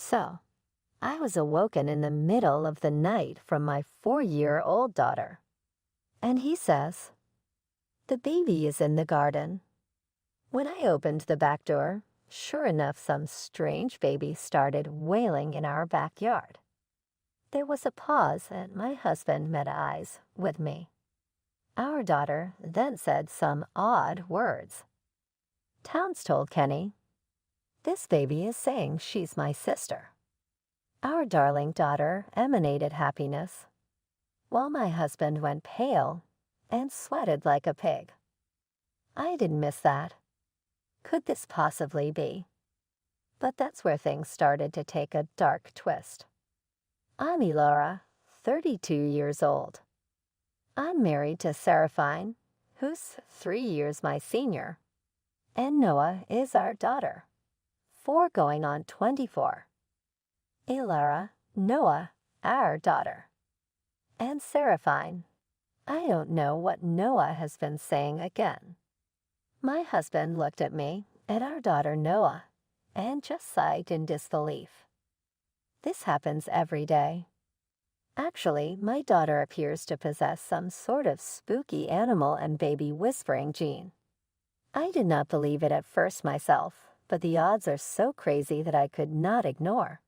So, I was awoken in the middle of the night from my 4-year-old daughter. And he says, "The baby is in the garden." When I opened the back door, sure enough, some strange baby started wailing in our backyard. There was a pause, and my husband met eyes with me. Our daughter then said some odd words. Towns told Kenny, "This baby is saying she's my sister." Our darling daughter emanated happiness, while my husband went pale and sweated like a pig. I didn't miss that. Could this possibly be? But that's where things started to take a dark twist. I'm Elora, 32 years old. I'm married to Seraphine, who's 3 years my senior, and Noah is our daughter, 4 going on 24. Elora, Noah, our daughter. And Seraphine. I don't know what Noah has been saying again. My husband looked at me and our daughter Noah and just sighed in disbelief. This happens every day. Actually, my daughter appears to possess some sort of spooky animal and baby whispering gene. I did not believe it at first myself, but the odds are so crazy that I could not ignore.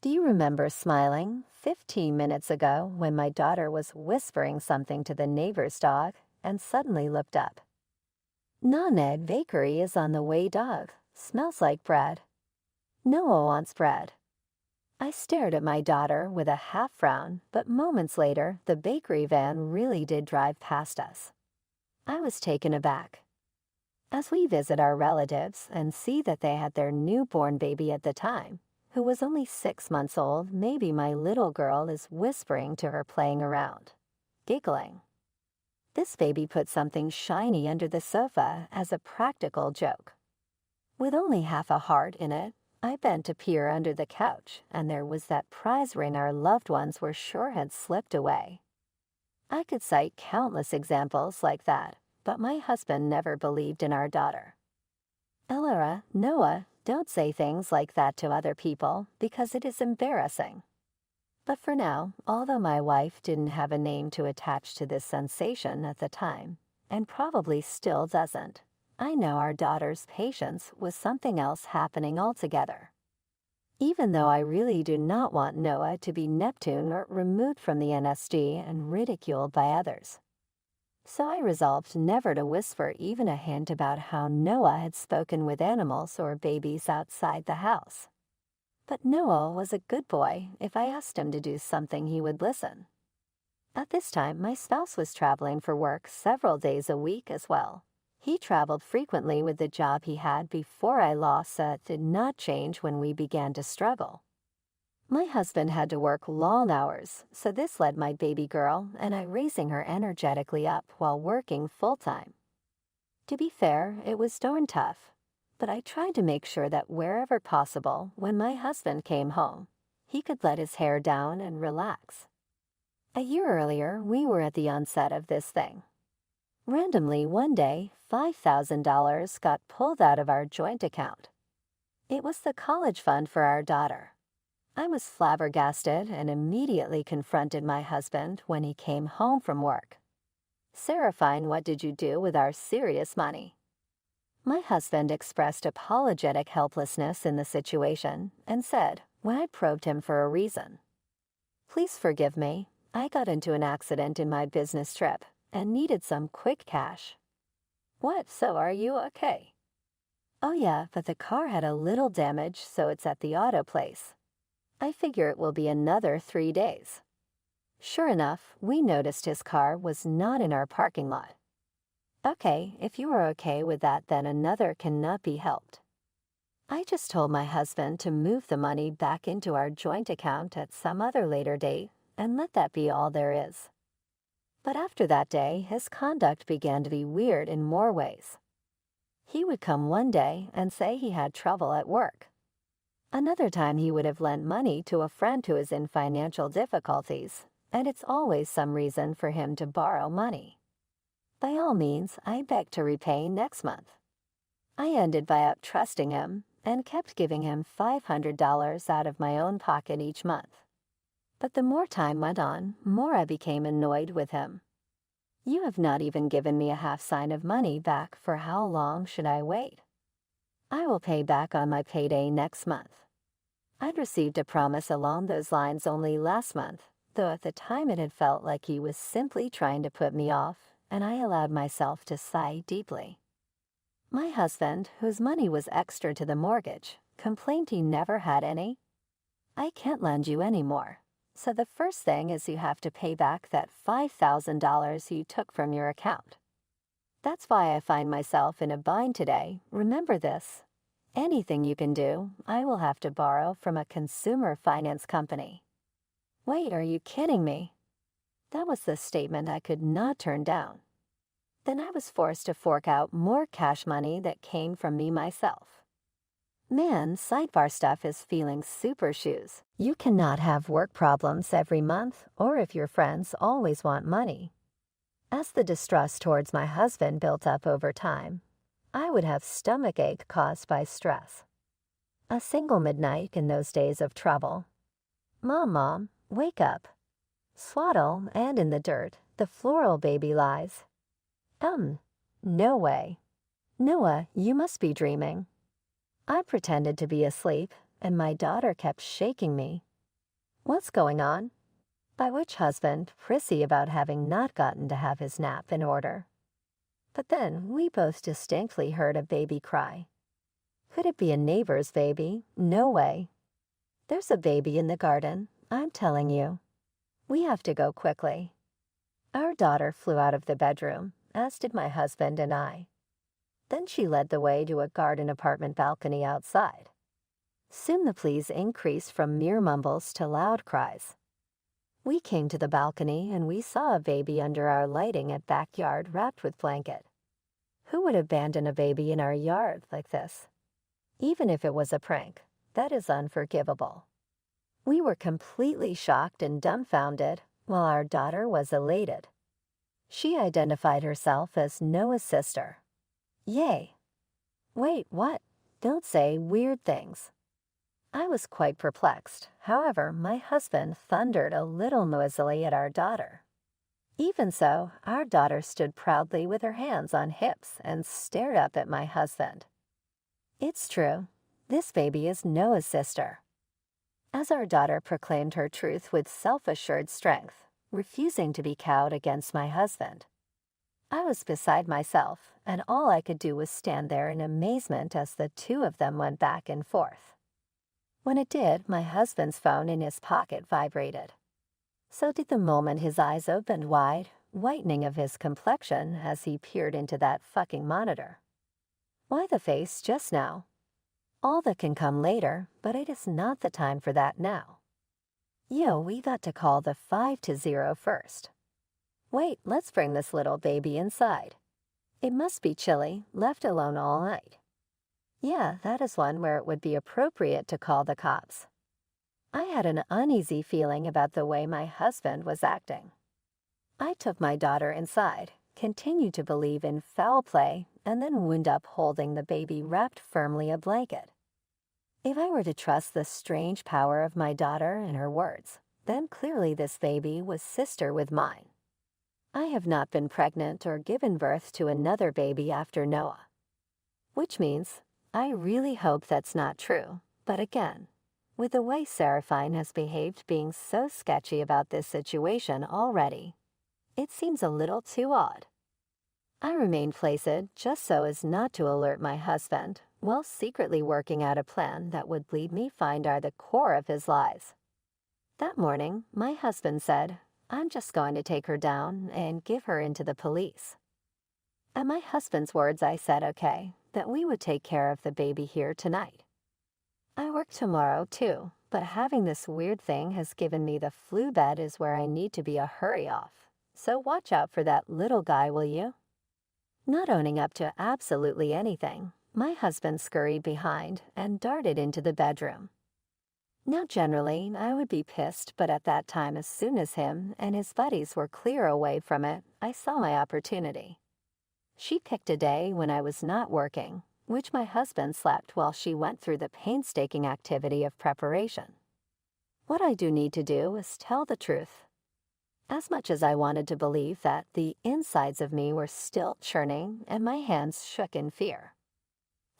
Do you remember smiling 15 minutes ago when my daughter was whispering something to the neighbor's dog and suddenly looked up? "Noned Bakery is on the way, dog. Smells like bread." Noah wants bread. I stared at my daughter with a half frown, but moments later, the bakery van really did drive past us. I was taken aback. As we visit our relatives and see that they had their newborn baby at the time, who was only 6 months old, maybe my little girl is whispering to her playing around, giggling. This baby put something shiny under the sofa as a practical joke. With only half a heart in it, I bent to peer under the couch, and there was that prize ring our loved ones were sure had slipped away. I could cite countless examples like that, but my husband never believed in our daughter. Elora, Noah, don't say things like that to other people because it is embarrassing. But for now, although my wife didn't have a name to attach to this sensation at the time, and probably still doesn't, I know our daughter's patience was something else happening altogether. Even though I really do not want Noah to be Neptune or removed from the NSG and ridiculed by others. So I resolved never to whisper even a hint about how Noah had spoken with animals or babies outside the house. But Noah was a good boy. If I asked him to do something, he would listen. At this time, my spouse was traveling for work several days a week as well. He traveled frequently with the job he had before I lost that did not change when we began to struggle. My husband had to work long hours, so this led my baby girl and I raising her energetically up while working full-time. To be fair, it was darn tough, but I tried to make sure that wherever possible, when my husband came home, he could let his hair down and relax. A year earlier, we were at the onset of this thing. Randomly, one day, $5,000 got pulled out of our joint account. It was the college fund for our daughter. I was flabbergasted and immediately confronted my husband when he came home from work. "Seraphine, what did you do with our serious money?" My husband expressed apologetic helplessness in the situation and said, when I probed him for a reason, "Please forgive me. I got into an accident in my business trip and needed some quick cash." "What, so are you okay?" "Oh yeah, but the car had a little damage, so it's at the auto place. I figure it will be another 3 days." Sure enough, we noticed his car was not in our parking lot. "Okay, if you are okay with that, then another cannot be helped." I just told my husband to move the money back into our joint account at some other later date and let that be all there is. But after that day, his conduct began to be weird in more ways. He would come one day and say he had trouble at work. Another time he would have lent money to a friend who is in financial difficulties, and it's always some reason for him to borrow money. By all means, I begged to repay next month. I ended by out-trusting him, and kept giving him $500 out of my own pocket each month. But the more time went on, more I became annoyed with him. You have not even given me a half sign of money back. For how long should I wait? I will pay back on my payday next month. I'd received a promise along those lines only last month, though at the time it had felt like he was simply trying to put me off, and I allowed myself to sigh deeply. My husband, whose money was extra to the mortgage, complained he never had any. I can't lend you any more, so the first thing is you have to pay back that $5,000 you took from your account. That's why I find myself in a bind today. Remember this. Anything you can do, I will have to borrow from a consumer finance company. Wait, are you kidding me? That was the statement I could not turn down. Then I was forced to fork out more cash money that came from me myself. Man, sidebar stuff is feeling super shoes. You cannot have work problems every month, or if your friends always want money. As the distrust towards my husband built up over time, I would have stomachache caused by stress. A single midnight in those days of trouble. Mom, wake up. Swaddle, and in the dirt, the floral baby lies. No way. Noah, you must be dreaming. I pretended to be asleep, and my daughter kept shaking me. What's going on? By which husband, prissy about having not gotten to have his nap in order. But then we both distinctly heard a baby cry. Could it be a neighbor's baby? No way. There's a baby in the garden, I'm telling you. We have to go quickly. Our daughter flew out of the bedroom, as did my husband and I. Then she led the way to a garden apartment balcony outside. Soon the pleas increased from mere mumbles to loud cries. We came to the balcony and we saw a baby under our lighting at backyard wrapped with blanket. Who would abandon a baby in our yard like this? Even if it was a prank, that is unforgivable. We were completely shocked and dumbfounded, while our daughter was elated. She identified herself as Noah's sister. Yay! Wait, what? Don't say weird things. I was quite perplexed. However, my husband thundered a little noisily at our daughter. Even so, our daughter stood proudly with her hands on hips and stared up at my husband. It's true. This baby is Noah's sister. As our daughter proclaimed her truth with self-assured strength, refusing to be cowed against my husband, I was beside myself, and all I could do was stand there in amazement as the two of them went back and forth. When it did, my husband's phone in his pocket vibrated. So did the moment his eyes opened wide, whitening of his complexion as he peered into that fucking monitor. Why the face just now? All that can come later, but it is not the time for that now. Yo, we got to call the 5-0 first. Wait, let's bring this little baby inside. It must be chilly, left alone all night. Yeah, that is one where it would be appropriate to call the cops. I had an uneasy feeling about the way my husband was acting. I took my daughter inside, continued to believe in foul play, and then wound up holding the baby wrapped firmly in a blanket. If I were to trust the strange power of my daughter and her words, then clearly this baby was sister with mine. I have not been pregnant or given birth to another baby after Noah. Which means, I really hope that's not true, but again, with the way Seraphine has behaved being so sketchy about this situation already, it seems a little too odd. I remained placid just so as not to alert my husband, while secretly working out a plan that would lead me find out the core of his lies. That morning, my husband said, I'm just going to take her down and give her into the police. At my husband's words, I said okay, that we would take care of the baby here tonight. I work tomorrow too, but having this weird thing has given me the flu bed is where I need to be a hurry off. So watch out for that little guy, will you? Not owning up to absolutely anything, my husband scurried behind and darted into the bedroom. Now generally, I would be pissed, but at that time as soon as him and his buddies were clear away from it, I saw my opportunity. She picked a day when I was not working, which my husband slept while she went through the painstaking activity of preparation. What I do need to do is tell the truth. As much as I wanted to believe that the insides of me were still churning and my hands shook in fear.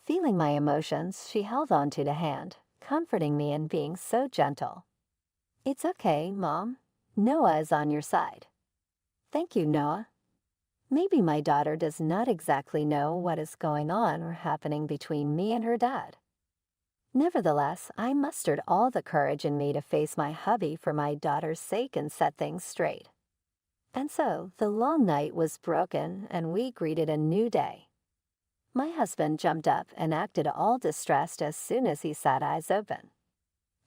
Feeling my emotions, she held onto the hand, comforting me and being so gentle. "It's okay, Mom. Noah is on your side." "Thank you, Noah." Maybe my daughter does not exactly know what is going on or happening between me and her dad. Nevertheless, I mustered all the courage in me to face my hubby for my daughter's sake and set things straight. And so, the long night was broken and we greeted a new day. My husband jumped up and acted all distressed as soon as he sat eyes open.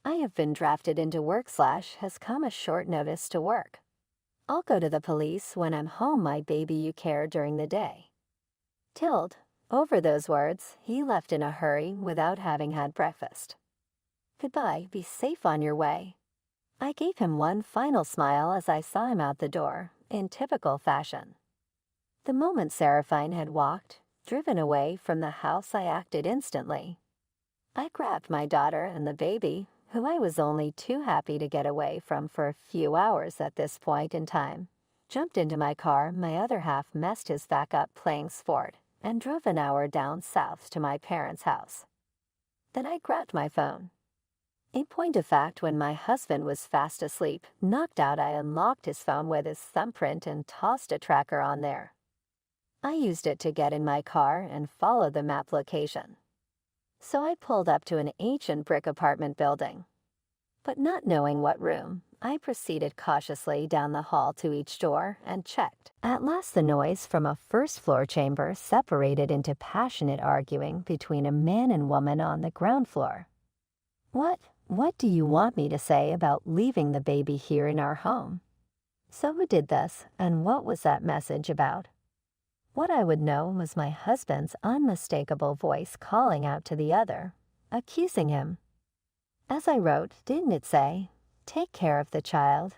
"I have been drafted into work / has come a short notice to work. I'll go to the police when I'm home, my baby you care during the day." Tilled. Over those words, he left in a hurry without having had breakfast. "Goodbye, be safe on your way." I gave him one final smile as I saw him out the door, in typical fashion. The moment Seraphine had walked, driven away from the house, I acted instantly. I grabbed my daughter and the baby, who I was only too happy to get away from for a few hours at this point in time, jumped into my car. My other half messed his back up playing sport, and drove an hour down south to my parents' house. Then I grabbed my phone. In point of fact, when my husband was fast asleep, knocked out, I unlocked his phone with his thumbprint and tossed a tracker on there. I used it to get in my car and follow the map location. So I pulled up to an ancient brick apartment building. But not knowing what room, I proceeded cautiously down the hall to each door and checked. At last the noise from a first-floor chamber separated into passionate arguing between a man and woman on the ground floor. What do you want me to say about leaving the baby here in our home? So who did this, and what was that message about? What I would know was my husband's unmistakable voice calling out to the other, accusing him. As I wrote, didn't it say, "Take care of the child"?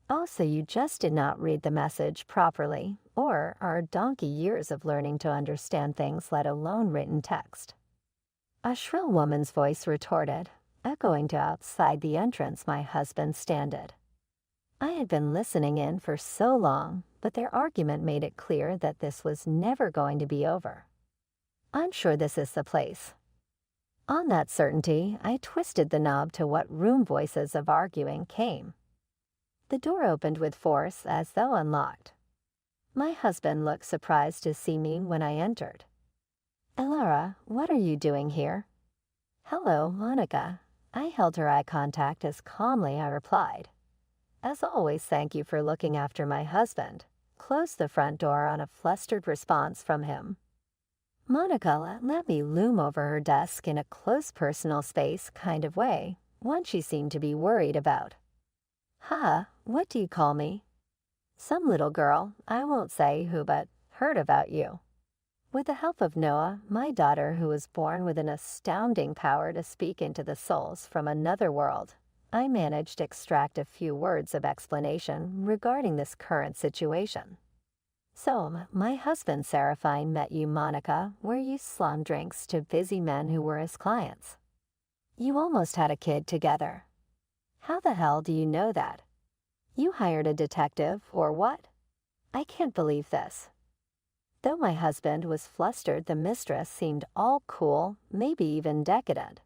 Oh, so you just did not read the message properly, or are donkey years of learning to understand things, let alone written text. A shrill woman's voice retorted, echoing to outside the entrance my husband standed. I had been listening in for so long, but their argument made it clear that this was never going to be over. "I'm sure this is the place." On that certainty, I twisted the knob to what room voices of arguing came. The door opened with force as though unlocked. My husband looked surprised to see me when I entered. "Elara, what are you doing here?" "Hello, Monica." I held her eye contact as calmly I replied, "As always, thank you for looking after my husband." Closed the front door on a flustered response from him. Monica let me loom over her desk in a close personal space kind of way, one she seemed to be worried about. What do you call me?" "Some little girl, I won't say who, but heard about you." With the help of Noah, my daughter, who was born with an astounding power to speak into the souls from another world, I managed to extract a few words of explanation regarding this current situation. "So, my husband Seraphine met you, Monica, where you slung drinks to busy men who were his clients. You almost had a kid together. How the hell do you know that? You hired a detective, or what? I can't believe this." Though my husband was flustered, the mistress seemed all cool, maybe even decadent.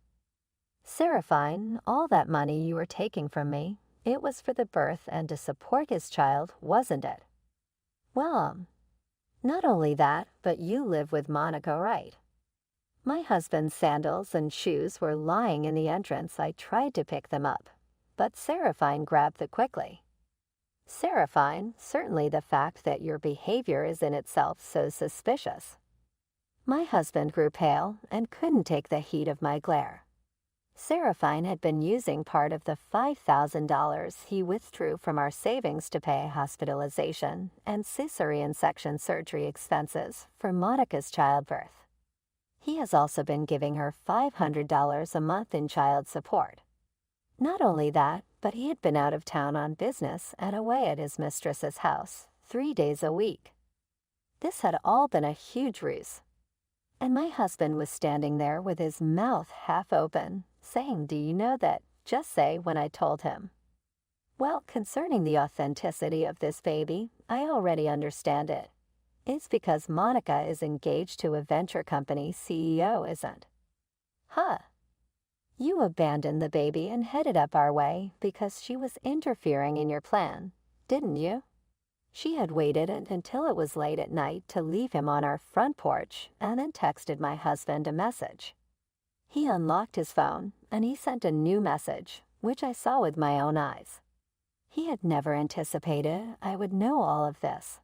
"Seraphine, all that money you were taking from me, it was for the birth and to support his child, wasn't it?" "Well, not only that, but you live with Monica, right?" My husband's sandals and shoes were lying in the entrance. I tried to pick them up, but Seraphine grabbed them quickly. "Seraphine, certainly the fact that your behavior is in itself so suspicious." My husband grew pale and couldn't take the heat of my glare. Seraphine had been using part of the $5,000 he withdrew from our savings to pay hospitalization and cesarean section surgery expenses for Monica's childbirth. He has also been giving her $500 a month in child support. Not only that, but he had been out of town on business and away at his mistress's house 3 days a week. This had all been a huge ruse. And my husband was standing there with his mouth half open, saying, "Do you know that?" Just say when I told him. Well, concerning the authenticity of this baby, I already understand it. It's because Monica is engaged to a venture company CEO isn't. Huh. You abandoned the baby and headed up our way because she was interfering in your plan, didn't you? She had waited until it was late at night to leave him on our front porch and then texted my husband a message. He unlocked his phone and he sent a new message, which I saw with my own eyes. He had never anticipated I would know all of this.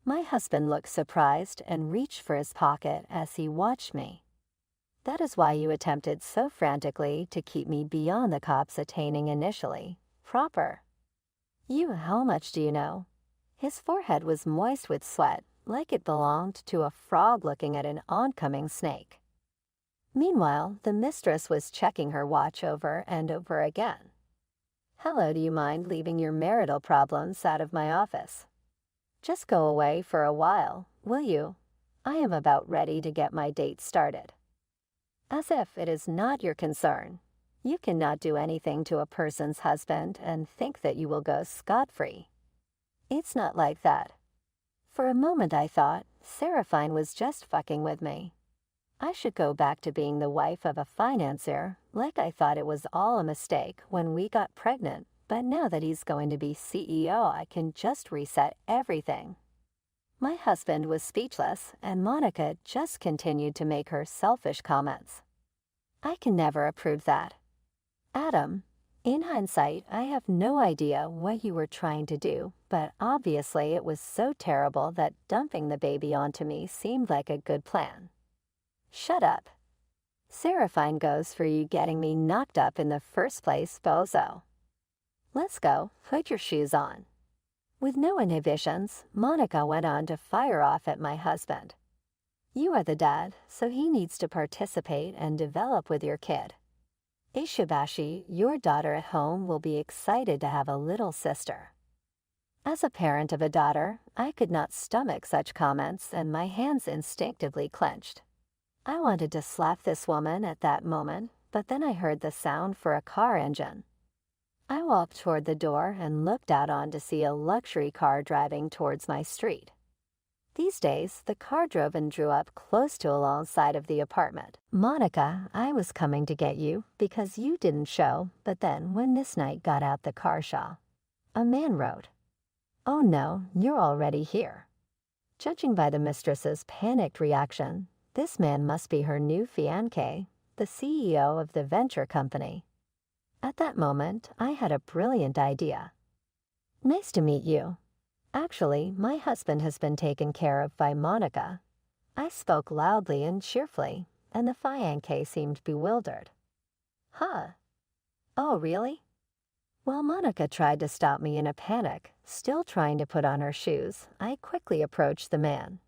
My husband looked surprised and reached for his pocket as he watched me. That is why you attempted so frantically to keep me beyond the cops attaining initially. Proper. How much do you know? His forehead was moist with sweat, like it belonged to a frog looking at an oncoming snake. Meanwhile, the mistress was checking her watch over and over again. Hello, do you mind leaving your marital problems out of my office? Just go away for a while, will you? I am about ready to get my date started. As if it is not your concern. You cannot do anything to a person's husband and think that you will go scot-free. It's not like that. For a moment I thought Seraphine was just fucking with me. I should go back to being the wife of a financier, like I thought it was all a mistake when we got pregnant, but now that he's going to be CEO, I can just reset everything. My husband was speechless, and Monica just continued to make her selfish comments. I can never approve that. Adam, in hindsight, I have no idea what you were trying to do, but obviously it was so terrible that dumping the baby onto me seemed like a good plan. Shut up. Seraphine goes for you getting me knocked up in the first place, bozo. Let's go, put your shoes on. With no inhibitions, Monica went on to fire off at my husband. You are the dad, so he needs to participate and develop with your kid. Ishibashi, your daughter at home will be excited to have a little sister. As a parent of a daughter, I could not stomach such comments and my hands instinctively clenched. I wanted to slap this woman at that moment, but then I heard the sound for a car engine. I walked toward the door and looked out on to see a luxury car driving towards my street. These days, the car drove and drew up close to alongside of the apartment. Monica, I was coming to get you because you didn't show, but then when Miss Knight got out the car shawl, a man wrote, "Oh no, you're already here." Judging by the mistress's panicked reaction, this man must be her new fiancé, the CEO of the venture company. At that moment, I had a brilliant idea. Nice to meet you. Actually, my husband has been taken care of by Monica. I spoke loudly and cheerfully, and the fiancé seemed bewildered. Huh? Oh, really? While Monica tried to stop me in a panic, still trying to put on her shoes, I quickly approached the man.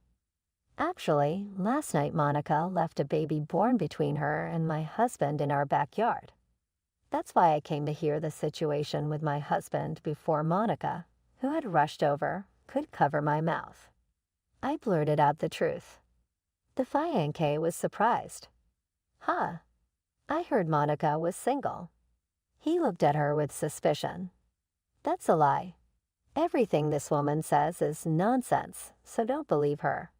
Actually, last night Monica left a baby born between her and my husband in our backyard. That's why I came to hear the situation with my husband before Monica, who had rushed over, could cover my mouth. I blurted out the truth. The fiancé was surprised. Huh. I heard Monica was single. He looked at her with suspicion. That's a lie. Everything this woman says is nonsense, so don't believe her.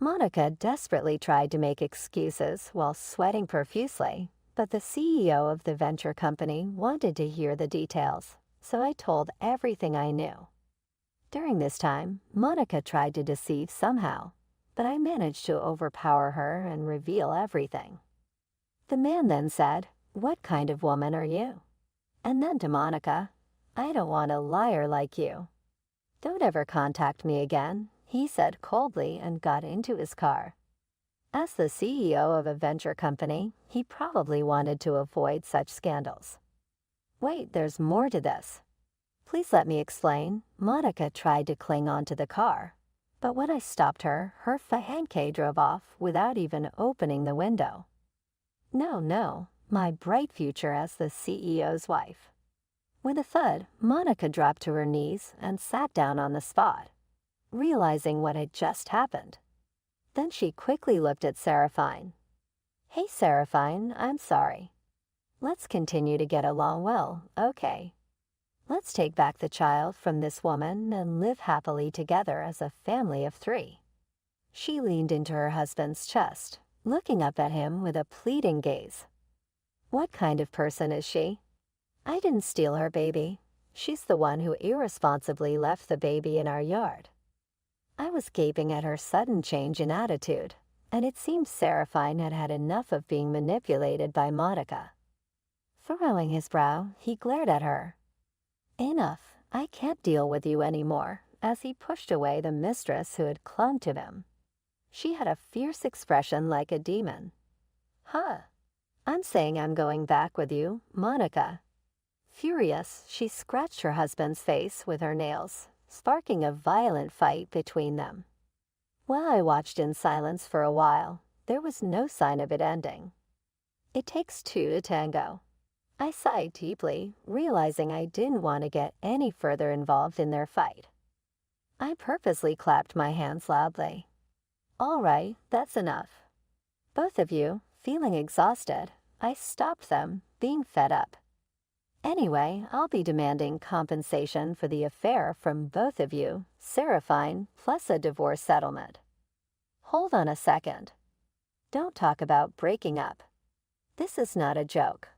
Monica desperately tried to make excuses while sweating profusely, but the CEO of the venture company wanted to hear the details, so I told everything I knew. During this time, Monica tried to deceive somehow, but I managed to overpower her and reveal everything. The man then said, "What kind of woman are you?" And then to Monica, "I don't want a liar like you. Don't ever contact me again," he said coldly and got into his car. As the CEO of a venture company, he probably wanted to avoid such scandals. Wait, there's more to this. Please let me explain. Monica tried to cling onto the car, but when I stopped her, her fiancé drove off without even opening the window. No, my bright future as the CEO's wife. With a thud, Monica dropped to her knees and sat down on the spot, realizing what had just happened. Then she quickly looked at Seraphine. "Hey, Seraphine, I'm sorry. Let's continue to get along well, okay? Let's take back the child from this woman and live happily together as a family of 3. She leaned into her husband's chest, looking up at him with a pleading gaze. "What kind of person is she? I didn't steal her baby. She's the one who irresponsibly left the baby in our yard." I was gaping at her sudden change in attitude, and it seemed Seraphine had had enough of being manipulated by Monica. Furrowing his brow, he glared at her. "Enough, I can't deal with you anymore," as he pushed away the mistress who had clung to him. She had a fierce expression like a demon. "Huh, I'm saying I'm going back with you, Monica." Furious, she scratched her husband's face with her nails, sparking a violent fight between them. While I watched in silence for a while, there was no sign of it ending. It takes 2 to tango. I sighed deeply, realizing I didn't want to get any further involved in their fight. I purposely clapped my hands loudly. "All right, that's enough." Both of you, feeling exhausted, I stopped them, being fed up. "Anyway, I'll be demanding compensation for the affair from both of you, Seraphine, plus a divorce settlement." "Hold on a second. Don't talk about breaking up. This is not a joke.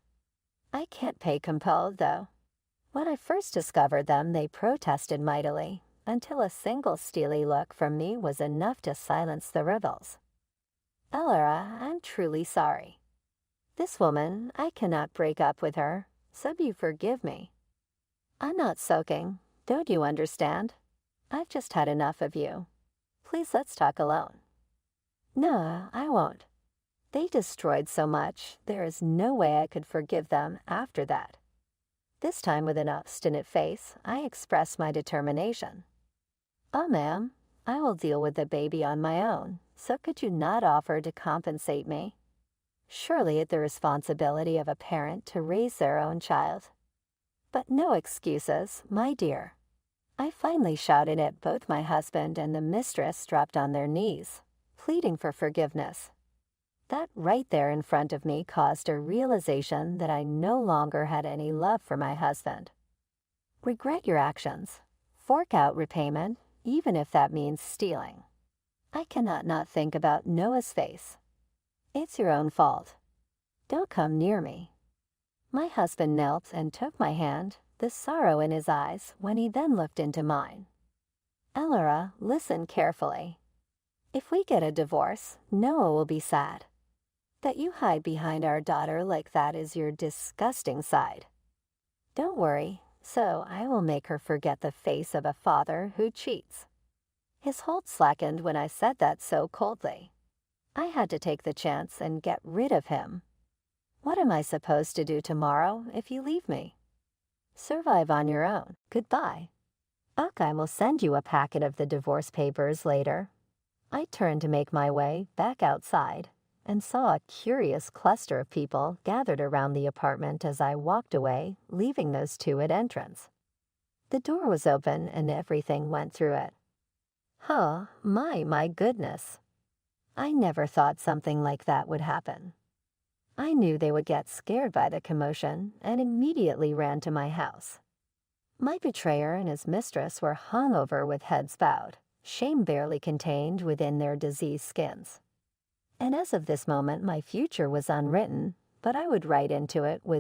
I can't pay compelled, though." When I first discovered them, they protested mightily, until a single steely look from me was enough to silence the rebels. "Elora, I'm truly sorry. This woman, I cannot break up with her, so you forgive me. I'm not soaking, don't you understand? I've just had enough of you. Please let's talk alone." "No, I won't. They destroyed so much, there is no way I could forgive them after that." This time with an obstinate face, I expressed my determination. "Oh, ma'am, I will deal with the baby on my own, so could you not offer to compensate me? Surely it's the responsibility of a parent to raise their own child. But no excuses, my dear." I finally shouted at both my husband and the mistress dropped on their knees, pleading for forgiveness. That right there in front of me caused a realization that I no longer had any love for my husband. Regret your actions. Fork out repayment, even if that means stealing. I cannot not think about Noah's face. It's your own fault. Don't come near me. My husband knelt and took my hand, the sorrow in his eyes, when he then looked into mine. "Elora, listen carefully. If we get a divorce, Noah will be sad. That you hide behind our daughter like that is your disgusting side. Don't worry, so I will make her forget the face of a father who cheats." His hold slackened when I said that so coldly. I had to take the chance and get rid of him. What am I supposed to do tomorrow if you leave me? Survive on your own. Goodbye. I will send you a packet of the divorce papers later. I turned to make my way back outside and saw a curious cluster of people gathered around the apartment as I walked away, leaving those 2 at entrance. The door was open and everything went through it. Huh, my goodness. I never thought something like that would happen. I knew they would get scared by the commotion and immediately ran to my house. My betrayer and his mistress were hung over with heads bowed, shame barely contained within their diseased skins. And as of this moment, my future was unwritten, but I would write into it with